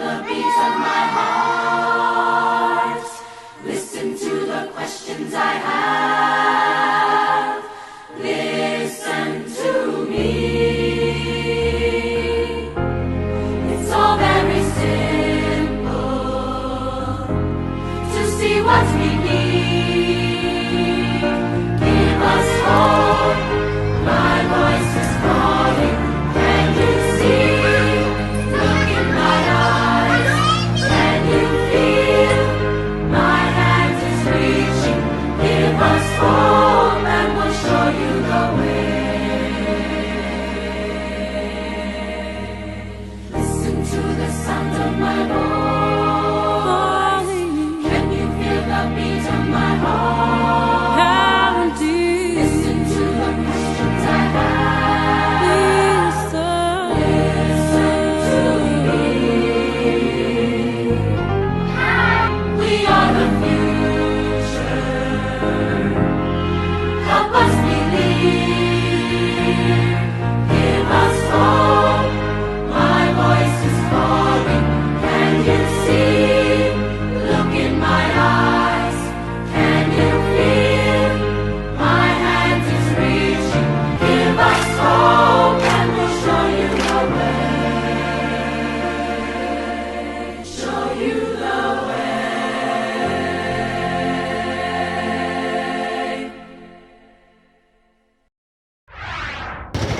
the beat of my heart. Listen to the questions I have. Listen to me. It's all very simple to see what we need. Give us hope. My voice is calling. Can you see? Look in my eyes. Can you feel? My hand is reaching. Give us hope and we'll show you the way. Listen to the sound of my voice. Can you feel the beat of my heart? Listen to the questions I have. Listen to me. We are the future. Help us believe. Give us hope. My voice is calling. Can you see? Look in my eyes. Can you feel? My hand is reaching. Give us hope and we'll show you the way. Show you the way.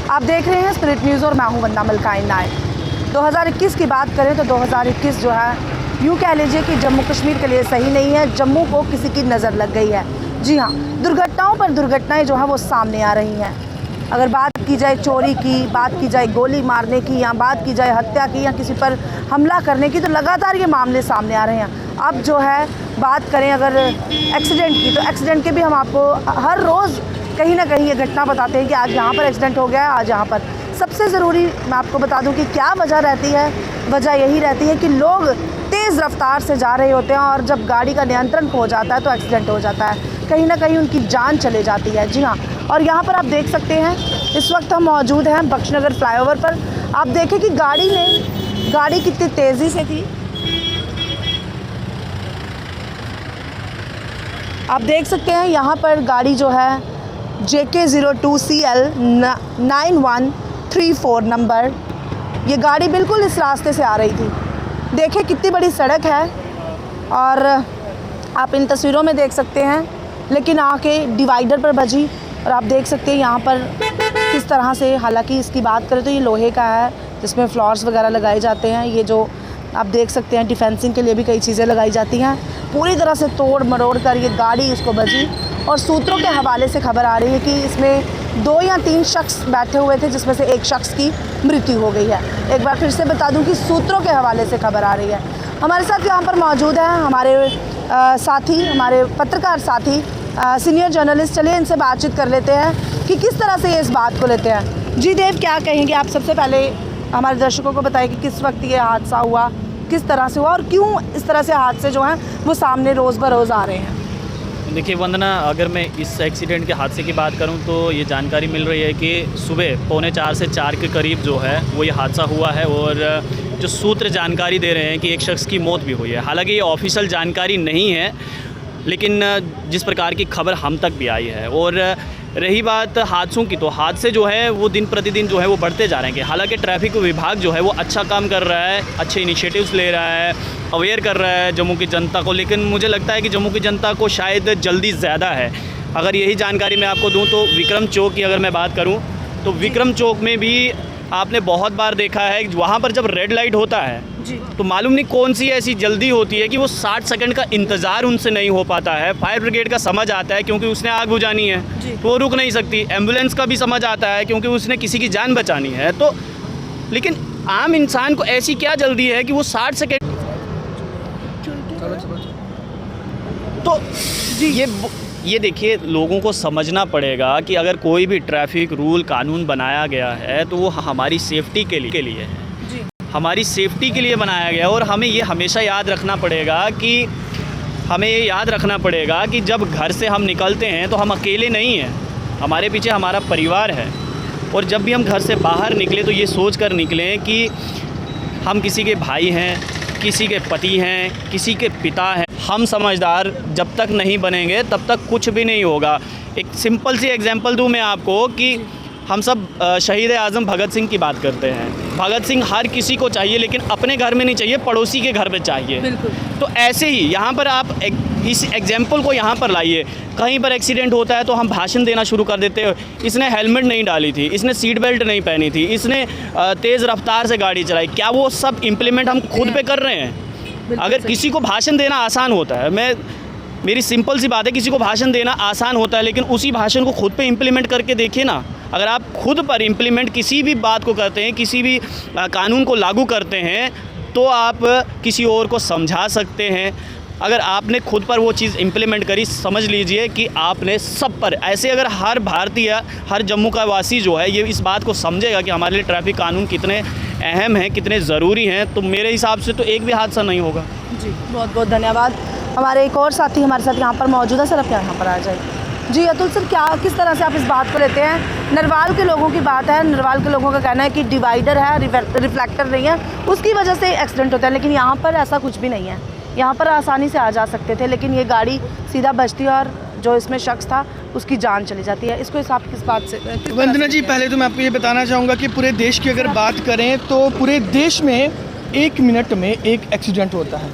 आप देख रहे हैं spirit news और मैं हूं वंदना मलकाइन नायक। 2021 की बात करें तो 2021 जो है यूँ कह लीजिए कि जम्मू कश्मीर के लिए सही नहीं है। जम्मू को किसी की नज़र लग गई है। जी हाँ, दुर्घटनाओं पर दुर्घटनाएं जो है वो सामने आ रही हैं। अगर बात की जाए चोरी की, बात की जाए गोली मारने की, या बात की जाए हत्या की, या किसी पर हमला करने की, तो लगातार ये मामले सामने आ रहे हैं। अब जो है बात करें अगर एक्सीडेंट की, तो एक्सीडेंट के भी हम आपको हर रोज़ कहीं ना कहीं ये घटना बताते हैं कि आज यहाँ पर एक्सीडेंट हो गया है, आज यहाँ पर। सबसे ज़रूरी मैं आपको बता दूं कि क्या वजह रहती है। वजह यही रहती है कि लोग तेज़ रफ्तार से जा रहे होते हैं और जब गाड़ी का नियंत्रण खो जाता है तो एक्सीडेंट हो जाता है, कहीं ना कहीं उनकी जान चले जाती है। जी हाँ, और यहाँ पर आप देख सकते हैं इस वक्त हम मौजूद हैं बख्शनगर फ्लाईओवर पर। आप देखें कि गाड़ी कितनी तेज़ी से थी। आप देख सकते हैं यहाँ पर गाड़ी जो है JK02CL 9134 नंबर, ये गाड़ी बिल्कुल इस रास्ते से आ रही थी। देखें कितनी बड़ी सड़क है और आप इन तस्वीरों में देख सकते हैं, लेकिन आके डिवाइडर पर बजी। और आप देख सकते हैं यहाँ पर किस तरह से, हालांकि इसकी बात करें तो ये लोहे का है जिसमें फ्लॉर्स वगैरह लगाए जाते हैं। ये जो आप देख सकते हैं डिफेंसिंग के लिए भी कई चीज़ें लगाई जाती हैं। पूरी तरह से तोड़ मरोड़ कर ये गाड़ी इसको बजी। और सूत्रों के हवाले से खबर आ रही है कि इसमें 2 या 3 शख्स बैठे हुए थे, जिसमें से एक शख्स की मृत्यु हो गई है। एक बार फिर से बता दूं कि सूत्रों के हवाले से खबर आ रही है। हमारे साथ यहाँ पर मौजूद हैं हमारे साथी, हमारे पत्रकार साथी, सीनियर जर्नलिस्ट। चलिए इनसे बातचीत कर लेते हैं कि किस तरह से ये इस बात को लेते हैं। जी देव, क्या कहेंगे आप? सबसे पहले हमारे दर्शकों को बताएं कि किस वक्त ये हादसा हुआ, किस तरह से हुआ और क्यों इस तरह से हादसे जो हैं वो सामने रोज़ बरोज़ आ रहे हैं। देखिए वंदना, अगर मैं इस एक्सीडेंट के हादसे की बात करूं तो ये जानकारी मिल रही है कि सुबह 3:45 से 4 के करीब जो है वो ये हादसा हुआ है। और जो सूत्र जानकारी दे रहे हैं कि एक शख्स की मौत भी हुई है। हालांकि ये ऑफिशियल जानकारी नहीं है, लेकिन जिस प्रकार की खबर हम तक भी आई है। और रही बात हादसों की, तो हादसे जो है वो दिन प्रतिदिन जो है वो बढ़ते जा रहे हैं। हालांकि ट्रैफिक विभाग जो है वो अच्छा काम कर रहा है, अच्छे इनिशिएटिव्स ले रहा है, अवेयर कर रहा है जम्मू की जनता को। लेकिन मुझे लगता है कि जम्मू की जनता को शायद जल्दी ज़्यादा है। अगर यही जानकारी मैं आपको दूं तो विक्रम चौक की अगर मैं बात करूं तो विक्रम चौक में भी आपने बहुत बार देखा है, वहाँ पर जब रेड लाइट होता है तो मालूम नहीं कौन सी ऐसी जल्दी होती है कि वो 60 सेकंड का इंतज़ार उनसे नहीं हो पाता है। फायर ब्रिगेड का समझ आता है क्योंकि उसने आग बुझानी है तो वो रुक नहीं सकती। एम्बुलेंस का भी समझ आता है क्योंकि उसने किसी की जान बचानी है। तो लेकिन आम इंसान को ऐसी क्या जल्दी है कि वो 60 सेकंड तो जी ये देखिए, लोगों को समझना पड़ेगा कि अगर कोई भी ट्रैफिक रूल कानून बनाया गया है तो वो हमारी सेफ्टी के लिए है, हमारी सेफ्टी के लिए बनाया गया। और हमें ये हमेशा याद रखना पड़ेगा कि जब घर से हम निकलते हैं तो हम अकेले नहीं हैं, हमारे पीछे हमारा परिवार है। और जब भी हम घर से बाहर निकले तो ये सोच कर निकलें कि हम किसी के भाई हैं, किसी के पति हैं, किसी के पिता हैं। हम समझदार जब तक नहीं बनेंगे तब तक कुछ भी नहीं होगा। एक सिंपल सी एग्जांपल दूं मैं आपको कि हम सब शहीद आज़म भगत सिंह की बात करते हैं। भगत सिंह हर किसी को चाहिए, लेकिन अपने घर में नहीं चाहिए, पड़ोसी के घर में चाहिए। बिल्कुल। तो ऐसे ही यहाँ पर आप इस एग्जाम्पल को यहाँ पर लाइए। कहीं पर एक्सीडेंट होता है तो हम भाषण देना शुरू कर देते हैं, इसने हेलमेट नहीं डाली थी, इसने सीट बेल्ट नहीं पहनी थी, इसने तेज़ रफ्तार से गाड़ी चलाई। क्या वो सब इम्प्लीमेंट हम खुद पे कर रहे हैं? अगर किसी को भाषण देना आसान होता है, मेरी सिंपल सी बात है, किसी को भाषण देना आसान होता है, लेकिन उसी भाषण को खुद पे इम्प्लीमेंट करके देखिए ना। अगर आप खुद पर इम्प्लीमेंट किसी भी बात को करते हैं, किसी भी कानून को लागू करते हैं, तो आप किसी और को समझा सकते हैं। अगर आपने खुद पर वो चीज़ इम्प्लीमेंट करी, समझ लीजिए कि आपने सब पर, ऐसे अगर हर भारतीय, हर जम्मू का वासी जो है ये इस बात को समझेगा कि हमारे लिए ट्रैफिक कानून कितने अहम हैं, कितने ज़रूरी हैं, तो मेरे हिसाब से तो एक भी हादसा नहीं होगा। जी, बहुत बहुत धन्यवाद। हमारे एक और साथी हमारे साथ यहाँ पर मौजूद है। सर, आप यहाँ पर आ जाए। जी अतुल सर, किस तरह से आप इस बात को लेते हैं? नरवाल के लोगों की बात है, नरवाल के लोगों का कहना है कि डिवाइडर है, रिफ्लेक्टर नहीं है, उसकी वजह से एक्सीडेंट होता है, लेकिन यहाँ पर ऐसा कुछ भी नहीं है। यहाँ पर आसानी से आ जा सकते थे, लेकिन ये गाड़ी सीधा बचती है और जो इसमें शख्स था उसकी जान चली जाती है। इसको आप किस बात से? वंदना जी, पहले तो मैं आपको ये बताना चाहूँगा कि पूरे देश की अगर बात करें तो पूरे देश में 1 मिनट में एक एक्सीडेंट होता है,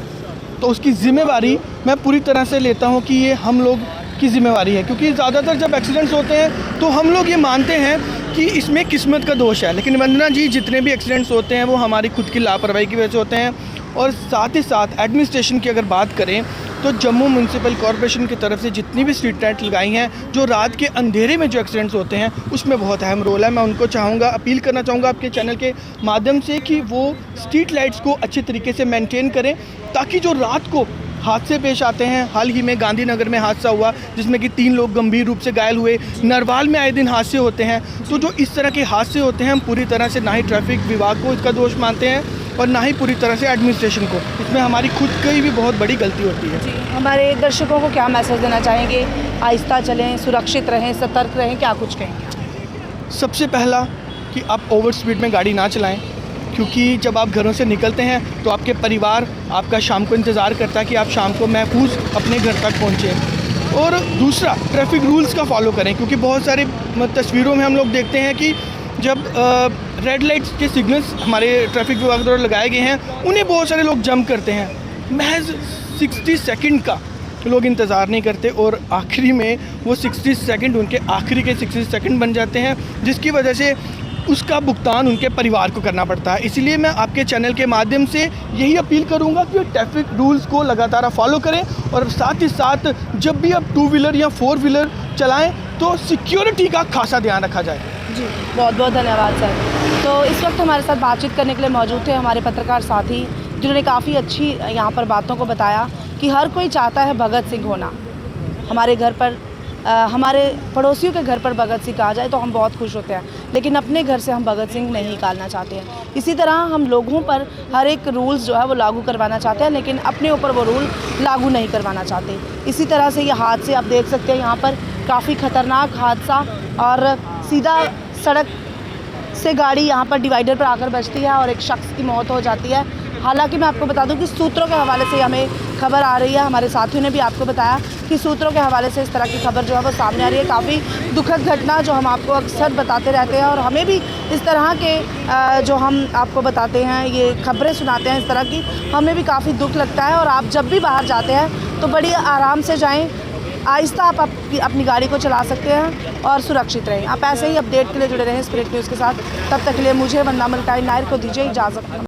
तो उसकी ज़िम्मेवारी मैं पूरी तरह से लेता हूँ कि ये हम लोग की ज़िम्मेवारी है। क्योंकि ज़्यादातर जब एक्सीडेंट्स होते हैं तो हम लोग ये मानते हैं कि इसमें किस्मत का दोष है, लेकिन वंदना जी, जितने भी एक्सीडेंट्स होते हैं वो हमारी खुद की लापरवाही की वजह से होते हैं। और साथ ही साथ एडमिनिस्ट्रेशन की अगर बात करें तो जम्मू म्यूनसिपल कॉरपोरेशन की तरफ से जितनी भी स्ट्रीट लाइट लगाई हैं, जो रात के अंधेरे में जो एक्सीडेंट्स होते हैं उसमें बहुत अहम रोल है। मैं उनको चाहूँगा, अपील करना चाहूँगा आपके चैनल के माध्यम से कि वो स्ट्रीट लाइट्स को अच्छे तरीके से मेंटेन करें, ताकि जो रात को हादसे पेश आते हैं, हाल ही में गांधीनगर में हादसा हुआ जिसमें कि 3 लोग गंभीर रूप से घायल हुए, नरवाल में आए दिन हादसे होते हैं, तो जो इस तरह के हादसे होते हैं हम पूरी तरह से ना ही ट्रैफिक विभाग को इसका दोष मानते हैं और ना ही पूरी तरह से एडमिनिस्ट्रेशन को। इसमें हमारी खुद की भी बहुत बड़ी गलती होती है। जी, हमारे दर्शकों को क्या मैसेज देना चाहेंगे? आहिस्ता चलें, सुरक्षित रहें, सतर्क रहें, क्या कुछ कहेंगे? सबसे पहला कि आप ओवर स्पीड में गाड़ी ना चलाएं, क्योंकि जब आप घरों से निकलते हैं तो आपके परिवार आपका शाम को इंतज़ार करता है कि आप शाम को महफूज अपने घर तक पहुँचें। और दूसरा, ट्रैफिक रूल्स का फॉलो करें, क्योंकि बहुत सारे तस्वीरों में हम लोग देखते हैं कि जब रेड लाइट्स के सिग्नल्स हमारे ट्रैफिक विभाग द्वारा लगाए गए हैं, उन्हें बहुत सारे लोग जंप करते हैं। महज 60 सेकंड का लोग इंतज़ार नहीं करते और आखिरी में वो 60 सेकंड उनके आखिरी के 60 सेकंड बन जाते हैं, जिसकी वजह से उसका भुगतान उनके परिवार को करना पड़ता है। इसीलिए मैं आपके चैनल के माध्यम से यही अपील करूंगा कि ट्रैफिक रूल्स को लगातार फॉलो करें और साथ ही साथ जब भी आप 2 व्हीलर या 4 व्हीलर चलाएं तो सिक्योरिटी का खासा ध्यान रखा जाए। जी, बहुत बहुत धन्यवाद सर। तो इस वक्त हमारे साथ बातचीत करने के लिए मौजूद थे हमारे पत्रकार साथी, जिन्होंने काफ़ी अच्छी यहाँ पर बातों को बताया कि हर कोई चाहता है भगत सिंह होना। हमारे घर पर हमारे पड़ोसियों के घर पर भगत सिंह कहा जाए तो हम बहुत खुश होते हैं, लेकिन अपने घर से हम भगत सिंह नहीं निकालना चाहते हैं। इसी तरह हम लोगों पर हर एक रूल्स जो है वो लागू करवाना चाहते हैं, लेकिन अपने ऊपर वो रूल लागू नहीं करवाना चाहते। इसी तरह से ये हादसे आप देख सकते हैं, यहाँ पर काफ़ी ख़तरनाक हादसा और सीधा सड़क से गाड़ी यहाँ पर डिवाइडर पर आकर बजती है और एक शख्स की मौत हो जाती है। हालांकि मैं आपको बता दूं कि सूत्रों के हवाले से हमें खबर आ रही है, हमारे साथियों ने भी आपको बताया कि सूत्रों के हवाले से इस तरह की खबर जो है वो सामने आ रही है। काफ़ी दुखद घटना जो हम आपको अक्सर बताते रहते हैं और हमें भी इस तरह के जो हम आपको बताते हैं, ये खबरें सुनाते हैं इस तरह की, हमें भी काफ़ी दुख लगता है। और आप जब भी बाहर जाते हैं तो बड़ी आराम से जाएँ, आहिस्ता आप अपनी गाड़ी को चला सकते हैं और सुरक्षित रहें। आप ऐसे ही अपडेट के लिए जुड़े रहें स्पिरिट न्यूज़ के साथ। तब तक के लिए मुझे वंदना मलकाई नायर को दीजिए इजाज़त।